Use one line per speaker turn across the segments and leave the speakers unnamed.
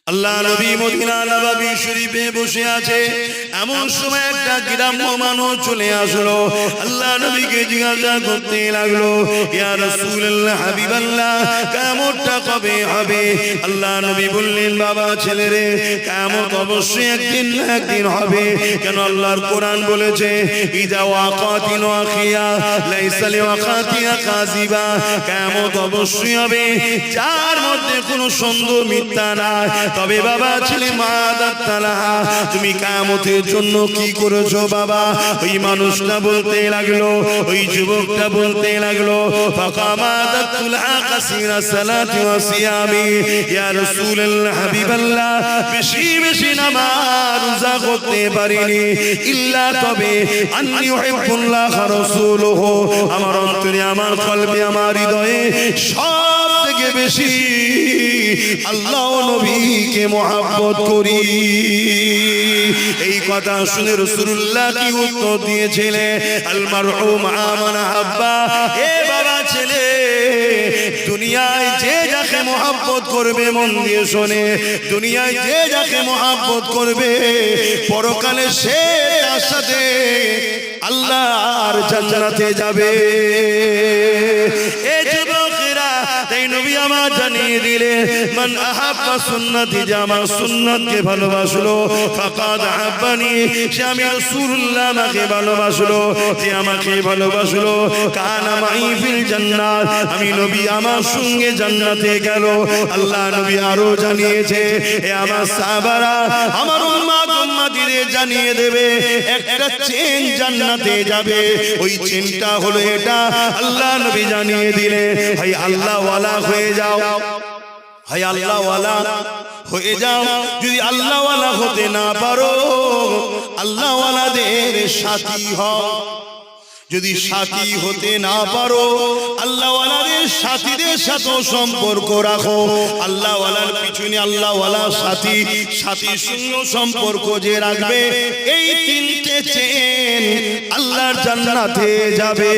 আল্লাহ নবী মদিনা নববী শরীফে বসে আছে। এমন সময় একটা গ্রাম্য মানুষ চলে আসলো। আল্লাহ নবীকে জিজ্ঞাসা করতে লাগলো, ইয়া রাসূলুল্লাহ হাবিবাল্লাহ, কিয়ামতটা কবে হবে? আল্লাহ নবী বললেন, বাবা ছেলেরে, কিয়ামত অবশ্যই একদিন না একদিন হবে। কেন আল্লাহর কোরআন বলেছে, ইযা ওয়াকাতিল ওয়াকিয়া লাইসা লিওয়াকাতিহা কাযিবা, কিয়ামত অবশ্যই হবে, যার মধ্যে কোনো সন্দেহ মিথ্যা নাই। তবে বাবা ছেলে, মাদাতালাহা, তুমি কিয়ামতের জন্য কি করেছো বাবা? ওই মানুষটা বলতে লাগলো, ওই যুবকটা বলতে লাগলো, ফাকামাদাতুলহা কাসীরা সালাতি ওয়া সিয়ামি, ইয়া রাসূলুল্লাহ হাবিবাল্লাহ, বেশি বেশি নামাজ রোজা করতে পারিনি, ইল্লা তবে আন্নী উহিব্বুল্লাহ ওয়া রাসূলুহু, আমার অন্তরে, আমার কলবে, আমার হৃদয়ে সব থেকে বেশি আল্লাহ ও নবীকে মহব্বত করি। এই কথা শুনে রাসূলুল্লাহ কি উত্তর দিয়েছিলেন? আল মারহুম আমান আহাব্বা, এ বাবা ছেলে, দুনিয়ায় যে যাকে মহব্বত করবে, মন দিয়ে শোনে, দুনিয়ায় যে যাকে মহব্বত করবে, পরকালে সে তার সাথে আল্লাহর জান্নাতে যাবে। এই যুবকেরা, তাই নবী আমার জানিয়ে দিলে, মান আহাব্বা সুন্নতি, যে আমার সুন্নতকে ভালোবাসলো, ফাকাদ আহাব্বানি, সে আমি রাসূলুল্লাহ আমাকে ভালোবাসলো, যে আমাকে ভালোবাসলো, কানা মাই ফিল জান্নাত, আমি নবী আমার সঙ্গে জান্নাতে গেল। আল্লাহ নবী আরো জানিয়েছে, এ আমার সাহাবারা, আমার উম্মতিদের জানিয়ে দেবে, একটা চেন জান্নাতে যাবে, ওই চেনটা হলো এটা। আল্লাহ নবী জানিয়ে দিলে, ভাই আল্লাহ ওয়ালা হয়ে যাও, ভাই আল্লাহ ওয়ালা হয়ে যাও। যদি আল্লাহ ওয়ালা হতে না পারো, আল্লাহ ওয়ালাদের সাথী হও। যদি সাথী হতে না পারো, আল্লাহ ওয়ালাদের সাথীদের সাথে সম্পর্ক রাখো। আল্লাহ ওয়ালার পিছনে আল্লাহ ওয়ালা সাথী, সাথীর সঙ্গে সম্পর্ক যে রাখবে, এই তিনটে চেন আল্লাহর জান্নাতে যাবে।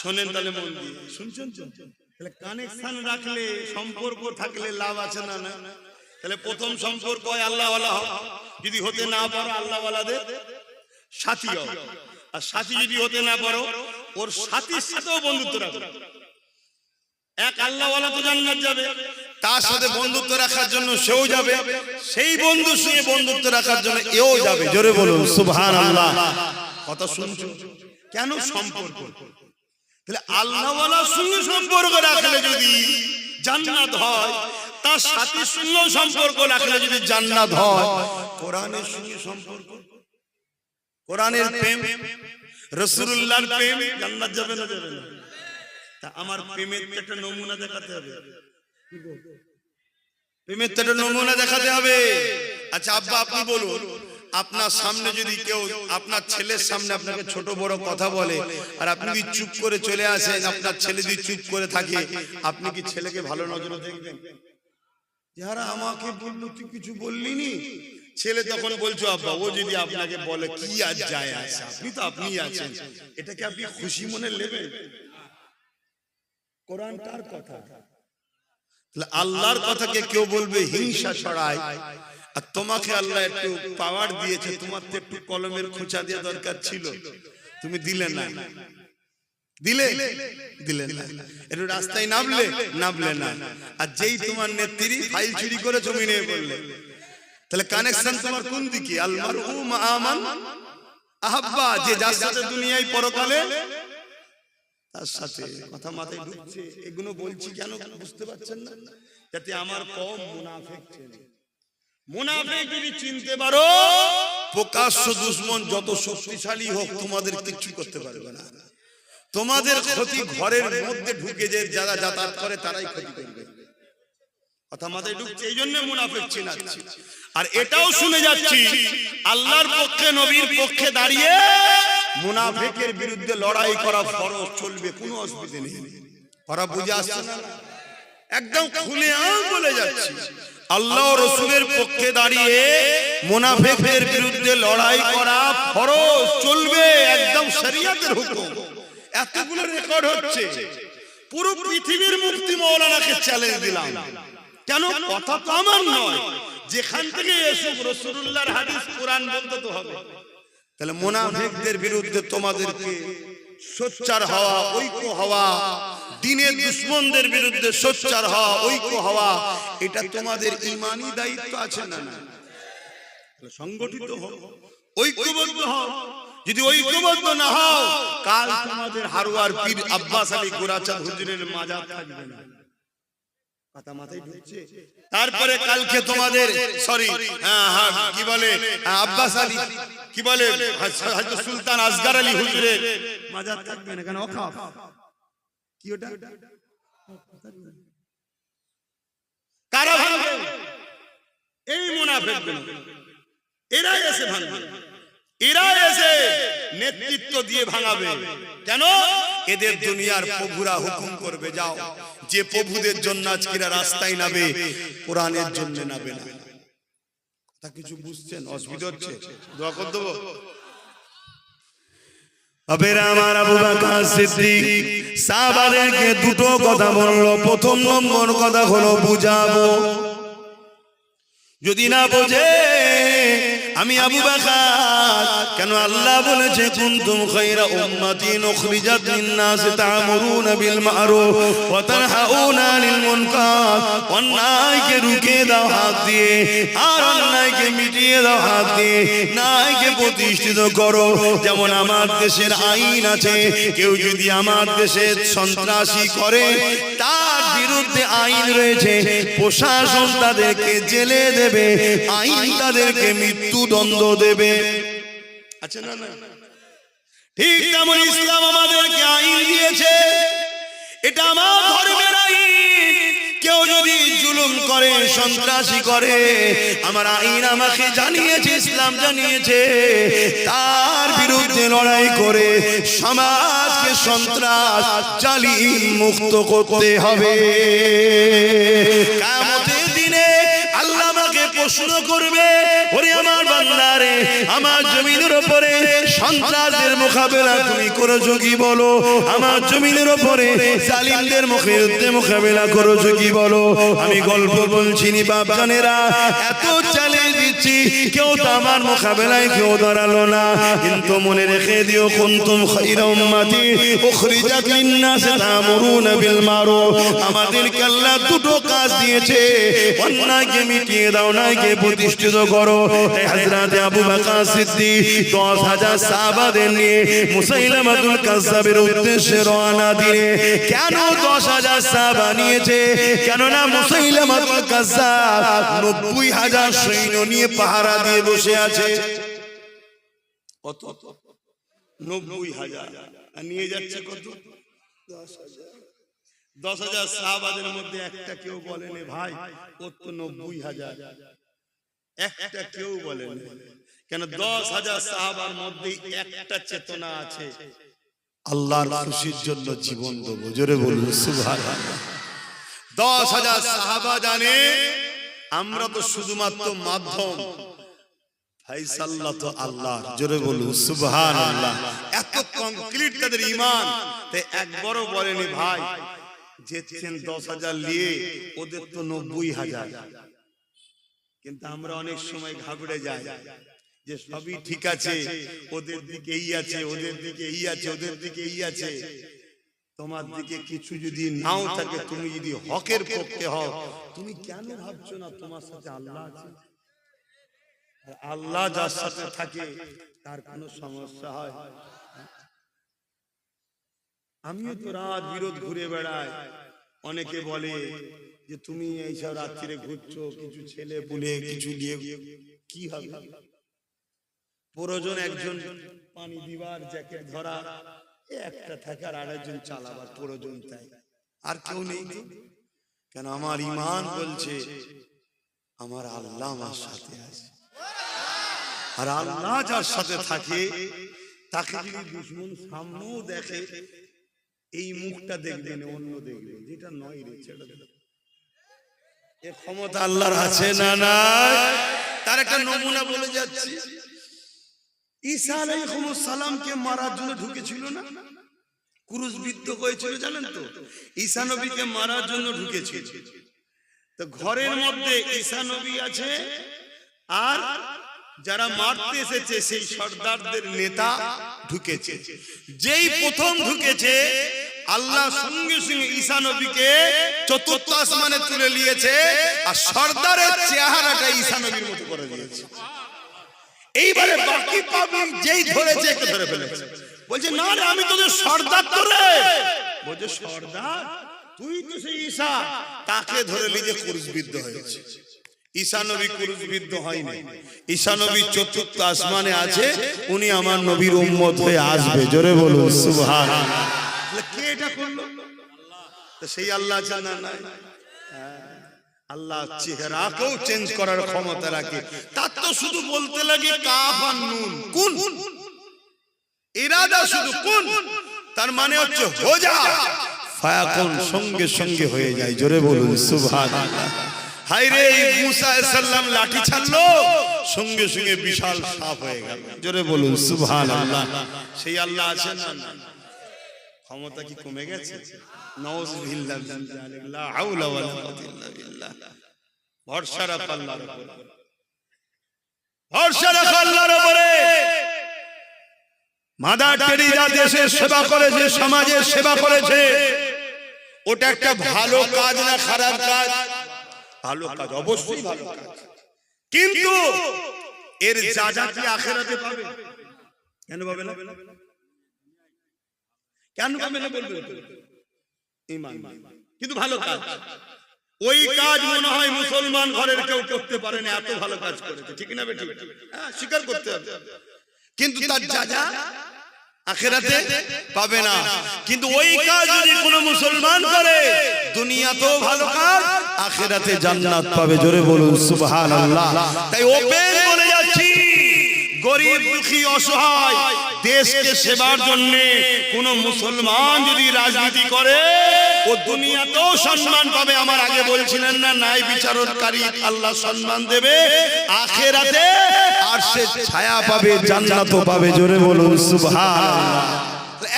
শোনেন তাহলে মন দিয়ে, শুনছেন তো? তাহলে কানেকশন রাখলে, সম্পর্ক থাকলে লাভ আছে না? না, তাহলে প্রথম সম্পর্ক হয় আল্লাহ ওয়ালা হও। যদি হতে না পারো, আল্লাহ ওয়ালাদের সাথী হও। আর সাথী যদি হতে না পারো, ওর সাথীর সাথেও বন্ধুত্ব রাখো। এক আল্লাহ ওয়ালা তো জান্নাত যাবে, তার সাথে বন্ধুত্ব রাখার জন্য সেও যাবে, সেই বন্ধুর সঙ্গে বন্ধুত্ব রাখার জন্য এও যাবে। জোরে বলুন সুবহানাল্লাহ। কথা শুনছো? কেন? সম্পর্ক। তাহলে আল্লাহ ওয়ালার সঙ্গে সম্পর্ক রাখলে যদি জান্নাত হয়, তার সাথীর সঙ্গে সম্পর্ক রাখলে যদি জান্নাত হয়, কোরআনের সঙ্গে সম্পর্ক, কোরআনের প্রেম, রাসূলুল্লাহর প্রেম, জান্নাত যাবে না যাবে না? তা আমার প্রেমের একটা নমুনা দেখাতে হবে, প্রেমের একটা নমুনা দেখাতে হবে। আচ্ছা আব্বা, আপনি বলুন, আপনার সামনে যদি কেউ, আপনার ছেলের সামনে আপনাকে ছোট বড় কথা বলে, আর আপনি যদি চুপ করে চলে আসেন, আপনার ছেলে যদি চুপ করে থাকে, আপনি কি ছেলেকে ভালো নজরে দেখবেন? যারা আমাকে বললো তুই কিছু বললি নি, ছেলে তখন বলছো আব্বা, ও যদি আপনাকে বলে কি আর যায় আসে, আপনি তো আপনিই আছেন, এটাকে আপনি খুশি মনে নেবেন? কোরআন কার কথা? আল্লাহর কথাকে কেউ বলবে হিংসা ছড়ায়, আর তোমাকে আল্লাহ একটু পাওয়ার দিয়েছে, তোমার তো একটু কলমের খোঁচা দেওয়া দরকার ছিল, তুমি দিলে না, দিলে না, একটু রাস্তায় নামলে না। আর যেই তোমার নেত্রী ফাইল চুরি করে জমি নিয়ে বললে, তাহলে কানেকশন তোমার কোন দিকে? আল মারহুম আমান আহাব্বা, যে যার সাথে দুনিয়ায় পরকালে তার সাথে। কথা মাথায় ঢুকছে? এগুলো বলছি কেন বুঝতে পারছেন না? যাতে আমার কম মুনাফিক ছেলে, মুনাফিক যদি চিনতে পারো, প্রকাশ্য দুশমন যত শক্তিশালী হোক তোমাদের কিছু করতে পারবে না। তোমাদের ক্ষতি ঘরের মধ্যে ঢুকে যে যারা যাতায়াত করে তারাই ক্ষতি করবে। কথা মাথায় ঢুকছে? এই জন্য মুনাফিক চিনাচ্ছি। আর এটাও শুনে যাচ্ছি, আল্লাহর পক্ষে, নবীর পক্ষে দাঁড়িয়ে মুনাফিকের বিরুদ্ধে লড়াই করা ফরজ, চলবে, কোনো অসুবিধা নেই। ওরা বুঝে আসছে না? একদম খুলে বলে যাচ্ছি, আল্লাহ রাসূলের পক্ষে দাঁড়িয়ে মুনাফিকদের বিরুদ্ধে লড়াই করা ফরজ, চলবে, একদম শরীয়তের হুকুম। এতগুলো রেকর্ড হচ্ছে, পুরো পৃথিবীর মুফতি মাওলানাকে চ্যালেঞ্জ দিলাম। কেন? কথা তো আমার নয়, যেখান থেকে এসব রাসূলুল্লাহর হাদিস কোরআন বলতে তো হবে। তাহলে মুনাফিকদের বিরুদ্ধে তোমাদেরকে সোচ্চার হওয়া, ঐক্য হওয়া, দ্বীনের দুশমনদের বিরুদ্ধে সোচ্চার হওয়া, ঐক্য হওয়া, এটা তোমাদের ঈমানি দায়িত্ব আছে না? না, সংগঠিত হও, ঐক্যবদ্ধ হও। যদি ঐক্যবদ্ধ না হও, কাল তোমাদের হারুয়ার পীর আব্বাস আলী গোরাচাঁদ হুজুরের মাজার থাকবে না। কথা মাথায় ঢুকছে? তারপরে কালকে তোমাদের কি বলে আব্বাস আলী, কি বলে হযরত সুলতান আসগর আলী হুজুরের মাজার থাকবে না কেন? অখাপ কি ওটা? কারা ভাঙবে? এই মুনাফিকগুলো, এরা এসে ভাঙবে, এরা এসে নেতৃত্ব দিয়ে ভাঙাবে। কেন? এদের দুনিয়ার প্রভুরা হুকুম করবে, যাও। যে প্রভুদের জন্য আজকেরা রাস্তায় নাবে, কোরআনের জন্য নাবে না। তা কিছু বুঝছেন? অসুবিধা হচ্ছে? দোয়া করে দেবো। আমার আবু বকর সিদ্দিক সাহাবাদেরকে দুটো কথা বলল। প্রথম নম্বর কথা হলো বুঝাবো, যদি না বোঝে আমি আবু বকর, কেন আল্লাহ বলেছে কুনতুম খায়রা উম্মাতিন উখরিজাত লিন-নাস তা'মুরুনা বিল মা'রুফ ওয়া তানহাউনা আনিল মুনকার। অন্যায়কে রুখে দাও হাত দিয়ে, আর অন্যায়কে মিটিয়ে দাও হাত দিয়ে, ন্যায়কে প্রতিষ্ঠিত করো। যেমন আমার দেশের আইন আছে, কেউ যদি আমার দেশে সন্ত্রাসী করে, তার বিরুদ্ধে আইন রয়েছে, প্রশাসন তাদেরকে জেলে দেবে, আইন তাদেরকে মৃত্যুদণ্ড দেবে। আচ্ছা না? না ঠিক তেমন ইসলাম আমাদেরকে আইন দিয়েছে, এটা আমার ধর্মের আইন। কেউ যদি জুলুম করে, সন্ত্রাসী করে, আমার আইন আমাকে জানিয়েছে, ইসলাম জানিয়েছে, তার বিরুদ্ধে লড়াই করে সমাজকে সন্ত্রাস জালিম মুক্ত করতে হবে। কিয়ামতের দিনে আল্লাহ আমাকে প্রশ্ন করবে, ওরে আমার বান্দারে, আমার জমিনের উপরে সন্ত্রাসের মোকাবেলা তুমি করেছো কি বলো? আমার জমিনের উপরে জালিমদের বিরুদ্ধে মোকাবেলা করেছো কি বলো? আমি গল্প বলছি নি বাপজানেরা, এত চ্যালেঞ্জ দিচ্ছি, কেউ তো আমার মোকাবেলায় কেউ দাঁড়ালো না। কিন্তু মনে রেখে দিও, কুনতুম খায়রা উম্মাতি উখরিজাত লিন-নাস তা'মুরুনা বিল মা'রুফ। আমাদেরকে আল্লাহ দুটো কাজ দিয়েছে, অন্যায়কে মিটিয়ে দাও, ন্যায়কে প্রতিষ্ঠিত করো। হযরত আবু বকর সিদ্দিক 10,000 সাহাবাদের নিয়ে মুসাইলামাতুল কাজ্জাবের উদ্দেশ্যে রওনা দিলে। কেন 10,000 সাহাবা নিয়েছে? কেননা মুসাইলামাতুল কাজ্জাব 90,000 সৈন্য নিয়ে পাহারা দিয়ে বসে আছে। কত? 90,000। আর নিয়ে যাচ্ছে কত? 10,000। 10,000 সাহাবাদের মধ্যে একটা কেউ বলেনি ভাই ও তো 90,000, একটা কেউ বলেনি। কেন? 10,000 সাহাবার মধ্যে একটা চেতনা আছে, আল্লাহর খুশির জন্য জীবন দেবো। জোরে বলুন সুবহানাল্লাহ। 10,000 সাহাবা জানে আমরা তো শুধুমাত্র মাধ্যম, ফায়সালা তো আল্লাহ। জোরে বলুন সুবহানাল্লাহ। এত কমপ্লিট তাদের ঈমান, তাই একবারও বলেনি ভাই যেছেন 10,000 নিয়ে, ওদের তো 90,000। কিন্তু আমরা অনেক সময় ঘাবড়ে যাই যে সবই ঠিক আছে, ওদের দিকে এই আছে, ওদের দিকে এই আছে, ওদের দিকে এই আছে। তোমার দিকে কিছু যদি নাও থাকে, তুমি যদি হকের পক্ষে হও, তুমি কেন ভাবছো না তোমার সাথে আল্লাহ আছে? আর আল্লাহ যার সাথে থাকে তার কোনো সমস্যা হয়? আমিও তো রাত বিরোধ ঘুরে বেড়াই। অনেকে বলে যে তুমি এইসব রাত্রিরে ঘুরছো, কিছু ছেলে পুলে কিছু নিয়ে কি হবে? প্রয়োজন একজন পানি দিবার, জ্যাকেট ধরা, একটা থাকে, আর আরেকজন চালাবার প্রয়োজন, তাই আর কেউ নেই। কেন? আমার ঈমান বলছে আমার আল্লাহ আমার সাথে আছে। আর আল্লাহ যার সাথে থাকে, তাকে যদি দুশমন সামনেও দেখে, এই মুখটা দেখবে না, অন্য দেখবে, যেটা নয় রে ছেড়ে দেবে। এ ক্ষমতা আল্লাহর আছে না নাই? তার একটা নমুনা বলে যাচ্ছি। ঈসা আলাইহিস সালামকে মারার জন্য ঢুকেছিল না, ক্রুশবিদ্ধ হয়েছিল জানেন তো? ঈসা নবীকে মারার জন্য ঢুকেছিল। তো ঘরের মধ্যে ঈসা নবী আছে, আর যারা মারতে এসেছে সেই সর্দারদের নেতা ঢুকেছে। যেই প্রথম ঢুকেছে আল্লাহ সঙ্গে সঙ্গে ঈসা নবীকে চতুর্থ আসমানে তুলে নিয়েছে, আর সর্দারের চেহারাটা ঈসা নবীর মতো করে দিয়েছে। এইবারে বাকি পাবলিক যেই ধরেছে একে ধরে ফেলেছে, বলছে না রে আমি তোদের সর্দার তো রে। বলছে সর্দার তুই তো সেই ঈসা, তাকে ধরে নিয়ে ক্রুশবিদ্ধ হয়েছে। ঈসা নবী ক্রুশবিদ্ধ হয়নি, ঈসা নবী চতুর্থ আসমানে আছে, উনি আমার নবীর উম্মত হয়ে আসবে। জোরে বলুন সুবহানাল্লাহ। কে এটা করলো? তো সেই আল্লাহ জানা নাই? আল্লাহ চেহারাকেও চেঞ্জ করার ক্ষমতা রাখে। তার তো শুধু বলতে লাগে কাফ আর নুন, কুন, ইরাদা শুধু কুন, তার মানে হচ্ছে হো যা, ফায়াকুন, সঙ্গে সঙ্গে হয়ে যায়। জোরে বলুন সুবহানাল্লাহ। হায়রে মুসা আলাইহিস সালাম লাঠি ছাড়লো, সঙ্গে সঙ্গে বিশাল সাপ হয়ে গেল। জোরে বলুন সুবহানাল্লাহ। সেই আল্লাহ আছেন না? ক্ষমতা কি কমে গেছে? নাউযুবিল্লাহ মিন যালিক, লা হাওলা ওয়ালা কুওয়াতা ইল্লা বিল্লাহ। ভরসা রাখ আল্লাহর উপরে, ভরসা রাখ আল্লাহর উপরে। মাদার টেরেসা দেশের সেবা করেছে, সমাজের সেবা করেছে, ওটা একটা ভালো কাজ না খারাপ কাজ? ভালো কাজ, অবশ্যই ভালো কাজ। কিন্তু এর যা কি আখিরাতে পাবে? কেন পাবে না? কেন পাবে না বলবেন? ঈমান, কিন্তু ভালো কাজ। ওই কাজ মনে হয় মুসলমান ঘরের কেউ করতে পারে না, এত ভালো কাজ করেছে। ঠিক না বেঠিক? হ্যাঁ, স্বীকার করতে হবে। কিন্তু তার যা আখিরাতে পাবে না। কিন্তু ওই কাজ যদি কোনো মুসলমান করে, দুনিয়াতেও ভালো কাজ, আখিরাতে জান্নাত পাবে। জোরে বলুন সুবহানাল্লাহ। তাই ওপেন বলে যাচ্ছি, গরিব দুঃখী অসহায় দেশকে সেবার জন্য কোন মুসলমান যদি রাজনীতি করে, ও দুনিয়াতেও সম্মান পাবে। আমার আগে বলছিলেন না, ন্যায় বিচারকারী আল্লাহ সম্মান দেবে, আখিরাতে আরশের ছায়া পাবে, জান্নাতও পাবে। জোরে বলুন সুবহানাল্লাহ।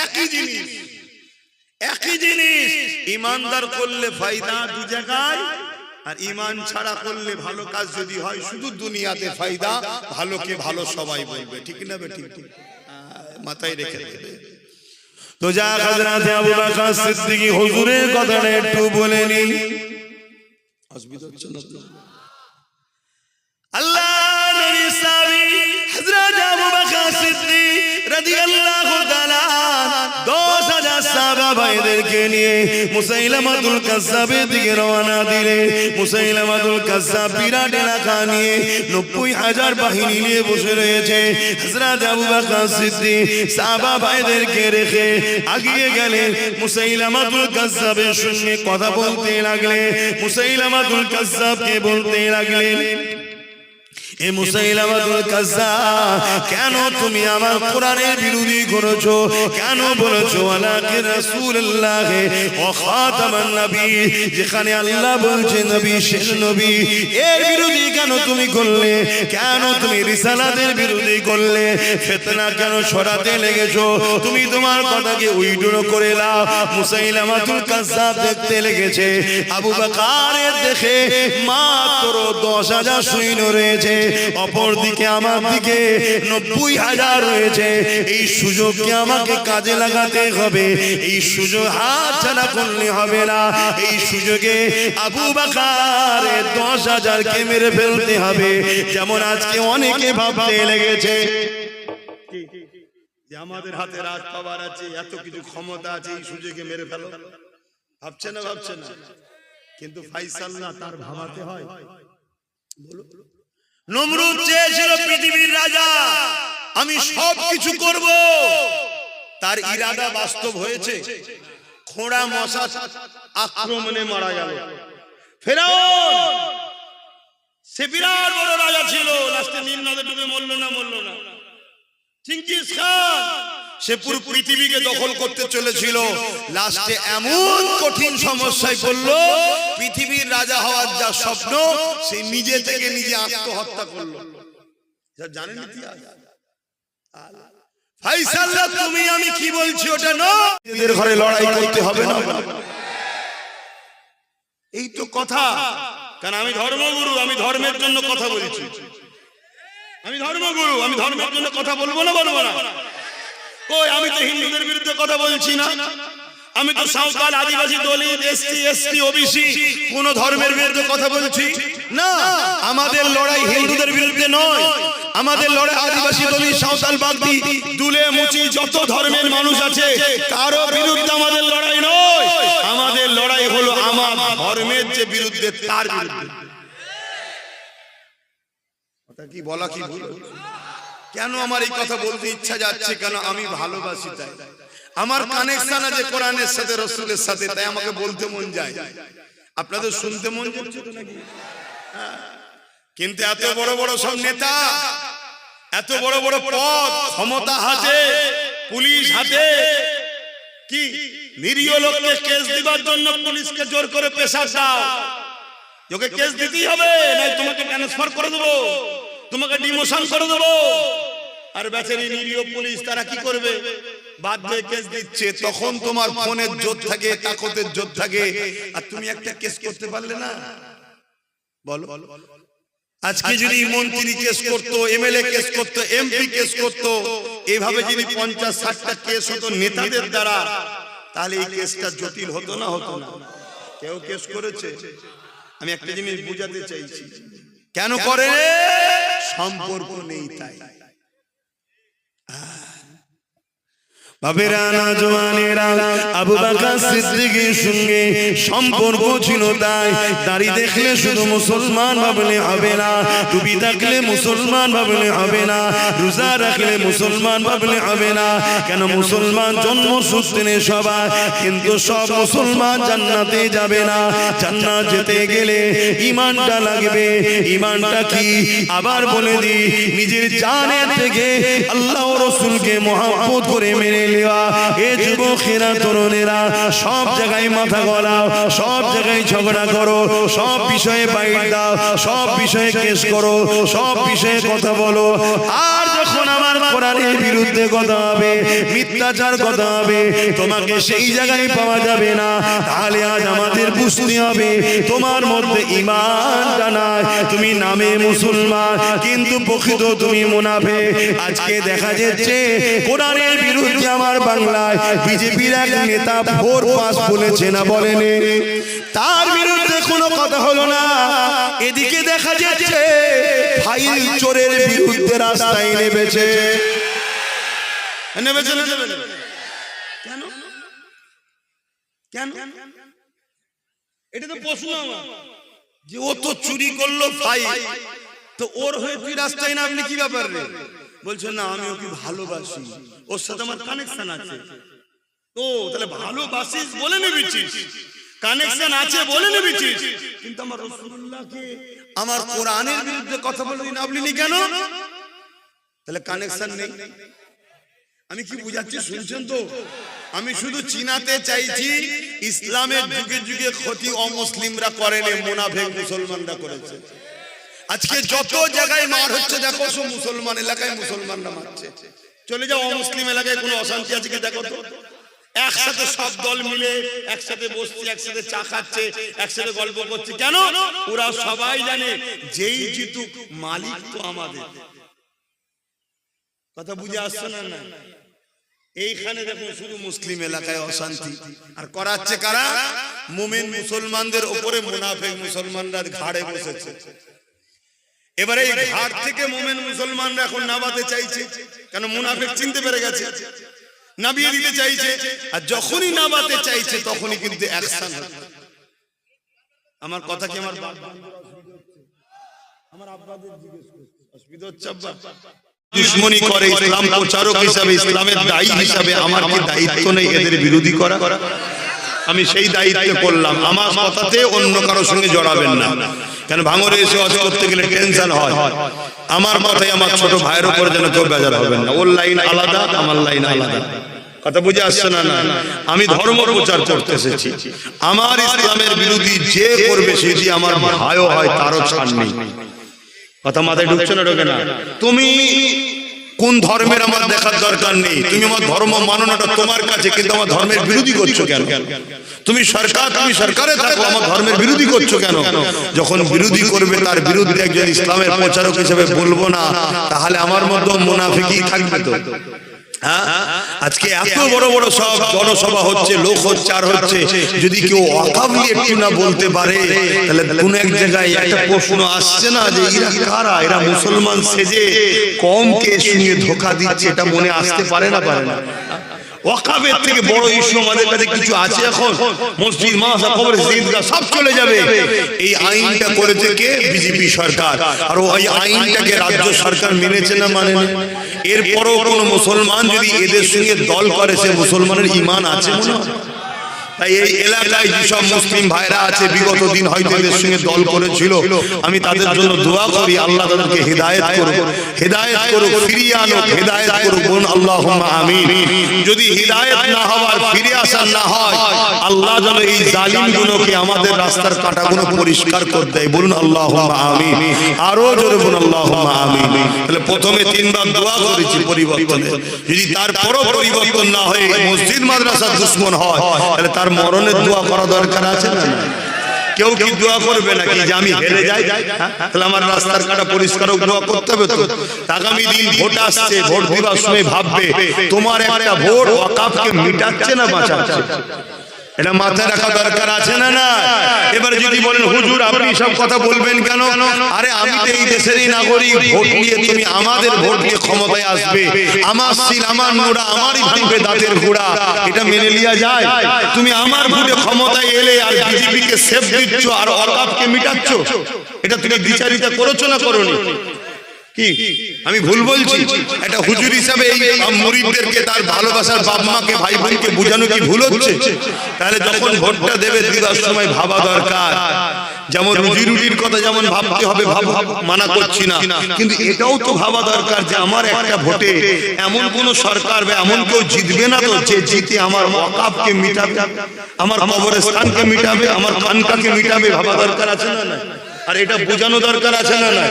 একই জিনিস, একই জিনিস। ইমানদার করলে ফায়দা দু জায়গায়, আর ঈমান ছাড়া করলে ভালো কাজ যদি হয় শুধু দুনিয়াতে ফায়দা, ভালোকে ভালো সবাই বলবে। ঠিক না বে? ঠিক, মাথায় রেখে দেবে। তো যা হযরত আবু বকর সিদ্দিক হুজুরের কথাটা একটু বলে নি। অসুবিধা হচ্ছে না? আল্লাহ নবী সাহাবী হযরত আবু বকর সিদ্দিক রাদিয়াল্লাহু তাআলা 10,000 সাহাবা ভাইদেরকে নিয়ে মুসাইলামাতুল কাজ্জাবের দিকে রওনা দিলে, মুসাইলামাতুল কাজ্জাব বিরাট এলাকা নিয়ে 90,000 বাহিনী নিয়ে বসে রয়েছে। হযরত আবু বকর সিদ্দিক সাহাবা ভাইদেরকে রেখে আগিয়ে গেলেন, মুসাইলামাতুল কাজ্জাবের সঙ্গে কথা বলতে লাগলেন। মুসাইলামাতুল কাজ্জাবকে বলতে লাগলেন, এ মুসাইলামাতুল কাজ্জাব, কেন তুমি আমার কোরআনের বিরোধী করেছো? কেন বলেছো আলাকে রাসূলুল্লাহ ওয়া খাতামান নবী, যেখানে আল্লাহ বলছে নবী শেষ নবী, এর বিরোধী কেন তুমি করলে? কেন তুমি রিসালাতের বিরোধী করলে? ফিতনা কেন ছড়াতে লেগেছো? তুমি তোমার কথাকে উইড্রো করে নাও। মুসাইলামাতুল কাজ্জাব দেখতে লেগেছে আবু বকরের দেখে মাত্র 10,000 সৈন্য রয়েছে, অপরদিকে আমার দিকে 90,000 রয়েছে। এই সুযোগকে আমাকে কাজে লাগাতে হবে, এই সুযোগ হাতছাড়া করলে হবে না। এই সুযোগে আবু বকরের 10,000 কে মেরে ফেলতে হবে। যেমন আজকে অনেকে ভাবতে লেগেছে যে আমাদের হাতে রাজ পাওয়ার আছে, এত কিছু ক্ষমতা আছে, এই সুযোগে মেরে ফেলো। ভাবছে না? ভাবছে না? কিন্তু ফাইসাল না, তার ভাবাতে হয়। বলো, নমরুদ চেয়েছিল পৃথিবীর রাজা, আমি সব কিছু করব, তার ইরাদা বাস্তব হয়েছে। খোঁড়া মশা আক্রমণে মারা গেল। ফেরাউন সে বিরাট বড় রাজা ছিল, লাস্টে নীল নদে ডুবে মরল না? মরল না? চিঙ্গিস খান সে পুরো পৃথিবীকে দখল করতে চলেছিল। লাস্টে এমন কঠিন সমস্যায় পড়লো, পৃথিবীর রাজা হওয়ার যা স্বপ্ন সে নিজে থেকে নিজে আত্মহত্যা করলো। জানেন ইতিহাস? ফাইসাল্লাহ, তুমি আমি কি বলছি ওটা না, নিজেদের ঘরে লড়াই করতে হবে না, এই তো কথা। কারণ আমি ধর্মগুরু, আমি ধর্মের জন্য কথা বলছি। আমি ধর্মগুরু, আমি ধর্মের জন্য কথা বলবো না, বলবো না? কই, আমি তো হিন্দুদের বিরুদ্ধে কথা বলছি না, আমি তো সাঁওতাল, আদিবাসী, দলিত, এসটি, এসটি, ওবিসি কোন ধর্মের বিরুদ্ধে কথা বলছি না। আমাদের লড়াই হিন্দুদের বিরুদ্ধে নয়, আমাদের লড়াই আদিবাসী, দলিত, সাঁওতাল, বাগদি, দুলে, মুচি যত ধর্মের মানুষ আছে কারো বিরুদ্ধে আমাদের লড়াই নয়। আমাদের লড়াই হলো আমার ধর্মের যে বিরুদ্ধে তার বিরুদ্ধে। কথা কি বলা কি ভুল? কেন আমার এই কথা বলতে ইচ্ছা যাচ্ছে? কেন আমি ভালোবাসি তাই, আমার কানেকশন আছে কোরআনের সাথে, রাসূলের সাথে, তাই আমাকে বলতে মন যায়। আপনাদের শুনতে মন যাচ্ছে তো নাকি? কিন্তু এত বড় বড় সব নেতা, এত বড় বড় পদ, ক্ষমতা হাতে, পুলিশ হাতে, কি নিরীহ লোককে কেস দিবার জন্য পুলিশকে জোর করে প্রেসার দাও, তোকে কেস দিতেই হবে, নাই তোমাকে ট্রান্সফার করে দেবো, তোমাকে ডিমোশন করে দেবো। আর বেচারি নিরীহ পুলিশ তারা কি করবে? বাধ্য হয়ে কেস দিচ্ছে। তখন তোমার ফোনের জোর থাকে, তাকতের জোর থাকে, আর তুমি একটা কেস করতে পারলে না। বলো, আজকে যদি মন্ত্রী কেস করতো, এমএলএ কেস করতো, এমপি কেস করতো, এইভাবে যদি 50-60টা কেস হতো নেতাদের দ্বারা, তাহলে এই কেসটা জটিল হতো না? হতো না? কেউ কেস করেছে? আমি একটা জিনিস বুঝাতে চাইছি, কেন করে? সম্পর্ক নেই তাই। বাবেরা না জওয়ানেরা, আবু বকর সিদ্দিকের সঙ্গে সম্পর্ক ছিল তাই। দাড়ি দেখলে শুধু মুসলমান ভাবলে হবে না, টুপি থাকলে মুসলমান ভাবলে হবে না, রোজা রাখলে মুসলমান ভাবলে হবে না। কেন? মুসলমান জন্মসূত্রে সবাই, কিন্তু সব মুসলমান জান্নাতে যাবে না। জান্নাত যেতে গেলে ঈমানটা লাগবে। ঈমানটা কি? আবার বলে দিই, নিজের জানের থেকে আল্লাহ ও রাসূলকে মহব্বত করে মেনে নেওয়া। এ যুবকেরা, তরুণেরা, সব জায়গায় মাথা গলাও, সব জায়গায় ঝগড়া করো, সব বিষয়ে বাইট দাও, সব বিষয়ে কেস করো, সব বিষয়ে কথা বলো। আর যখন আমার কোরআনের বিরুদ্ধে কথা হবে, মিথ্যাচার কথা হবে, তোমাকে সেই জায়গায় পাওয়া যাবে না। তাহলে আজ আমাদের বুঝতে হবে তোমার মধ্যে ঈমানটা নাই। তুমি নামে মুসলমান, কিন্তু প্রকৃত তুমি মুনাফিক। আজকে দেখা যাচ্ছে কোরআনের বিরুদ্ধে আমার বাংলায় বিজেপির এক নেতা ভোর পাস বলেছে না, বলেনি? তার বিরুদ্ধে কোনো কথা হলো না। এদিকে দেখা যাচ্ছে ফাইল চোরের বিরুদ্ধে রাস্তায় নেমেছে। কেন? কেন? এটা তো প্রশ্ন আমার, যে ও তো চুরি করলো ফাইল, তো ওর হয়ে তুই রাস্তায় নামলি কি ব্যাপার রে? বলছে না, আমি ওকে ভালোবাসি, ওর সাথে আমার কানেকশন আছে। তো তাহলে ভালোবাসিস বলে নেবেছিস, কানেকশন আছে বলে নেবেছিস, কিন্তু আমার রাসূলুল্লাহকে, আমার কোরআনের বিরুদ্ধে কথা বলবি না, বলিনি কেন? তাহলে কানেকশন নেই। আমি কি বুঝাচ্ছি শুনছেন তো? আমি শুধু চিনাতে চাইছি ইসলামের যুগে যুগে ক্ষতি অমুসলিমরা করেনি, মুনাফিক মুসলমানরা করেছে। আজকে যত জায়গায় মার হচ্ছে দেখো, সব মুসলমান এলাকায় মুসলমানরা মারছে। চলে যাও অমুসলিম এলাকায়, কোনো অশান্তি আছে কি দেখো তো? একসাথে সব দল মিলে একসাথে বসছে, একসাথে চা খাচ্ছে, একসাথে গল্প করছে। কেন? ওরা সবাই জানে যেই জিতুক মালিক তো আমাদের। কথা বুঝে আসছে না? না, এইখানে দেখুন শুধু মুসলিম এলাকায় অশান্তি, আর করাচ্ছে কারা? মুমিন মুসলমানদের উপরে মুনাফিক মুসলমানরা ঘাড়ে বসেছে। এবারে এই ঘাট থেকে মুমিন মুসলমানরা এখন নামাতে চাইছে, কেন? মুনাফিক চিনতে পেরে গেছে, নামিয়ে দিতে চাইছে। আর যখনই নামাতে চাইছে তখনই কিন্তু অ্যাকশন হচ্ছে। আমার কথা কি আমার আব্বাদের জিজ্ঞেস করছে, অসুবিধা হচ্ছে আব্বা? দুশমনি করে ইসলাম প্রচারক হিসাবে, ইসলামের দায়ী হিসাবে আমার কি দায়িত্ব নেই এদের বিরোধী করা? আমি সেই দায়িত্ব করলাম। আমার কথাতে অন্য কারোর সঙ্গে জড়াবেন না। কেন ভাঙরে এসে ওয়াজ করতে গেলে টেনশন হয়। আমার মাথায় আমার ছোট ভাইয়ের উপর যেন কেউ বেজার হবেন না, ওর লাইন আলাদা আমার লাইন আলাদা, কথা বুঝে আসছে না? না, আমি ধর্ম প্রচার করতে এসেছি। আমার ইসলামের বিরোধী যে করবে সে যদি আমার ভাইও হয় তারও ছাড় নেই। কথা মাথায় ঢুকছে না? ঢোকে না? তুমি কোন ধর্মের আমার দেখার দরকার নেই, তুমি আমার ধর্ম মানো না তোমার কাছে, কিন্তু আমার ধর্মের বিরোধী করছো কেন? তুমি সরকার, তুমি সরকারে থাকো, আমার ধর্মের বিরোধী করছো কেন? যখন বিরোধী করবে তার বিরুদ্ধে একজন ইসলামের প্রচারক হিসেবে বলবো না, তাহলে আমার মধ্যে মুনাফিকই থাকবে। তো আজকে এত বড় বড় সব জনসভা হচ্ছে, লোক হচ্ছে আর হচ্ছে, যদি কেউ ওয়াকাফ নিয়ে একটু না বলতে পারে তাহলে কোন এক জায়গায় একটা প্রশ্ন আসছে না যে এরা কারা, এরা মুসলমান সেজে কমকে শুনিয়ে ধোঁকা দিচ্ছে, এটা মনে আসতে পারে না? পারে না? ওয়াকাফের থেকে বড় ইস্যু আমাদের কাছে কিছু আছে এখন? মসজিদ, মাদ্রাসা, কবর, ঈদগাহ সব চলে যাবে। এই আইনটা করেছে কে? বিজেপি সরকার। আর ওই আইনটাকে রাজ্য সরকার মেনেছে না মানে না? এরপরও কোন মুসলমান যদি এদের সঙ্গে দল করে সে মুসলমানের ঈমান আছে মনে হয়? তাই এই এলাকায় যেসব মুসলিম ভাইরা আছে বিগত দিন হয়তো এদের সঙ্গে দল করেছিল, আমি তাদের জন্য দোয়া করি আল্লাহ তাদেরকে হেদায়েত করুক, হেদায়েত করুক, ফিরিয়ে আনুক, হেদায়েত করুক। বলুন আল্লাহুম্মা আমিন। যদি হেদায়েত না হওয়ার, ফিরে আসা না হয়, আল্লাহ যেন এই জালিমগুলোকে আমাদের রাস্তার কাঁটাগুলো পরিষ্কার করে দেয়। বলুন আল্লাহুম্মা আমিন। আরো জোরে বলুন আল্লাহুম্মা আমিন। তাহলে প্রথমে তিনবার দোয়া করেছি পরিবর্তনের, যদি তারপরও পরিবর্তন না হয়, মসজিদ মাদ্রাসার দুশমন হয়, তাহলে তার মরণের দোয়া করা দরকার আছে না? কেউ কি দোয়া করবে নাকি যে আমি হেরে যাই, তাহলে আমার রাস্তার কাটা পরিষ্কার দোয়া করতে হবে? তো আগামী দিন ভোট আসছে, ভোট দিবার সময় ভাববে তোমার একটা ভোট ওয়াকাফকে মিটাচ্ছে না বাঁচাচ্ছে, এটা মাথায় রাখা দরকার আছে না? না। এবারে যদি বলেন হুজুর আপনি সব কথা বলবেন কেন? আরে আমি তো এই দেশেরই নাগরিক, ভোট নিয়ে তুমি আমাদের ভোট নিয়ে ক্ষমতায় আসবে, আমার সিল, আমার নোড়া, আমারই ভাঙবে দাঁতের ঘোড়া, এটা মেনে লিয়া যায়? তুমি আমার ভোটে ক্ষমতায় এলে আর বিজেপিকে সেফ দিচ্ছ আর ওয়াকাফকে মিটাচ্ছ, এটা তুমি বিচারিতা করেছো না করোনি? কি আমি ভুল বলছি? একটা হুজুর হিসাবে এই মুরিদদেরকে, তার ভালোবাসার বাপ মাকে, ভাই বোনকে বোঝানো কি ভুল হচ্ছে? তাহলে যখন ভোটটা দেবে দিবার সময় ভাবা দরকার, যেমন রুজি রুটির কথা যেমন ভাবতে হবে, মানা করছি না, কিন্তু এটাও তো ভাবা দরকার যে আমার একটা ভোটে এমন কোন সরকার বা এমন কেউ জিতবে না তো যে জিতে আমার ওয়াকাফকে মিটাবে, আমার কবরস্থানকে মিটাবে, আমার খানকাকে মিটাবে? ভাবা দরকার আছে না? না। আর এটা বোঝানো দরকার আছে না? না।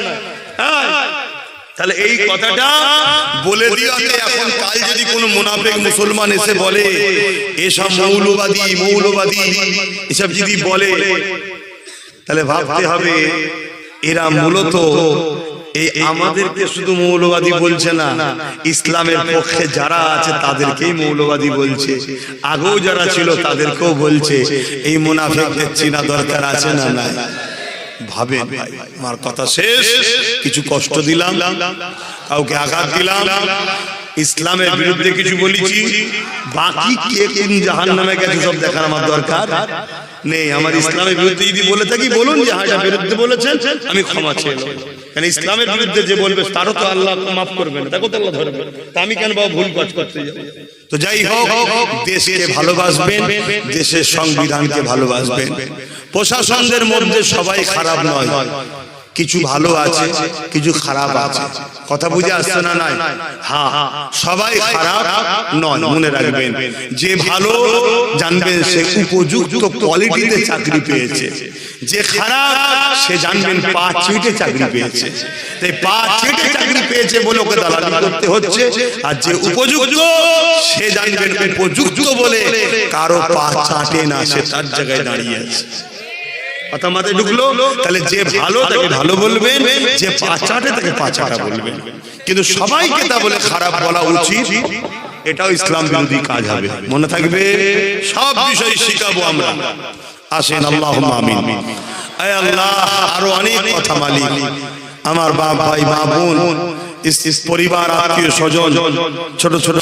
তাহলে এই কথাটা বলে দিতে এখন কাল যদি কোনো মুনাফিক মুসলমান এসে বলে এসব মৌলবাদী মৌলবাদী এসব যদি বলে, তাহলে ভাবতে হবে এরা মূলত এই আমাদেরকে শুধু মৌলবাদী বলছে না, ইসলামের পক্ষে যারা আছে তাদেরকেই মৌলবাদী বলছে, আগেও যারা ছিল তাদেরকেও বলছে। এই মুনাফিকদের চেনা দরকার আছে না? না। ভাবে আমার কথা শেষ, কিছু কষ্ট দিলাম, কাউকে আঘাত দিলাম, ইসলামের বিরুদ্ধে কিছু বলেছি, বাকি কে কোন জাহান্নামে গেছে সব দেখার আমার দরকার নেই। আমার ইসলামের বিরুদ্ধে যদি বলে থাকি বলুন যে হ্যাঁ বিরুদ্ধে বলেছেন, আমি ক্ষমা চেয়ে নেব। কারণ ইসলামের বিরুদ্ধে যে বলবে তারও তো আল্লাহ মাফ করবেন, তাকে তো আল্লাহ ধরবে, তা আমি কেন বাবা ভুল কাজ করতে যাব? তো যাই হোক, দেশকে ভালোবাসবেন, দেশের সংবিধানকে ভালোবাসবেন। প্রশাসনদের মধ্যে সবাই খারাপ নয়, কিছু ভালো আছে, কিছু খারাপ আছে, কথা বুঝে আসছে না? নাই। হ্যাঁ, সবাই খারাপ নয়, মনে রাখবেন। যে ভালো জানবেন সে উপযুক্ত কোয়ালিটিতে চাকরি পেয়েছে, যে খারাপ সে জানবেন পা চেটে চাকরি পেয়েছে। তাই পা চেটে চাকরি পেয়েছে বলে ওকে দালালি করতে হচ্ছে, আর যে উপযুক্ত সে জানবেন উপযুক্ত বলে কারো পা চাটে না, সে তার জায়গায় দাঁড়িয়ে আছে। কথা মাথায় ঢুকলো? তাহলে যে ভালো তাকে ভালো বলবেন, যে পাচাটে তাকে পাচাটা বলবেন, কিন্তু সবাইকে তা বলে খারাপ বলা উচিত, এটাও ইসলাম বিরোধী কাজ হবে, মনে থাকবে। সব বিষয় শিখাবো আমরা, আসেন আল্লাহুম্মা আমিন। আয় আল্লাহ, আরো অনেক কথা মালিক, আমার বাপ ভাই মা বোন, পরিবার, আত্মীয় স্বজন, ছোট ছোট